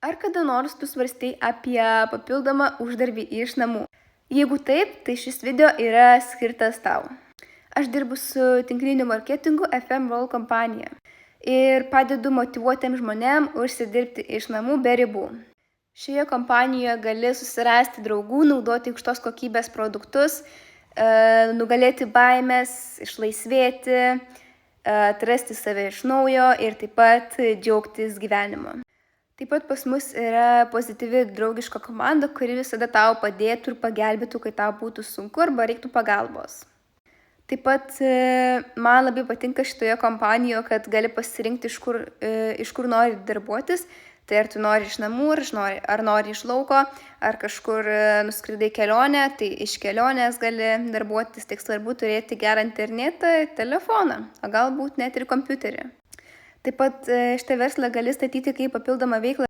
Ar kada nors tu svarstei apie papildomą uždarbį iš namų? Jeigu taip, tai šis video yra skirtas tau. Aš dirbu su tinkliniu marketingu FM Roll kompanija ir padedu motyvuotiems žmonėms užsidirbti iš namų be ribų. Šioje kompanijoje gali susirasti draugų, naudoti aukštos kokybės produktus, nugalėti baimės, išlaisvėti, atrasti save iš naujo ir taip pat džiaugtis gyvenimu. Taip pat pas mus yra pozityvi draugiška komanda, kuri visada tau padėtų ir pagelbėtų, kai tau būtų sunku arba reiktų pagalbos. Taip pat man labai patinka šitoje kompanijoje, kad gali pasirinkti, iš kur nori darbuotis. Tai ar tu nori iš namų, ar nori iš lauko, ar kažkur nuskridai kelionę, tai iš kelionės gali darbuotis. Tik svarbu turėti gerą internetą, telefoną, o galbūt net ir kompiuterį. Taip pat šitą verslą gali statyti kaip papildomą veiklą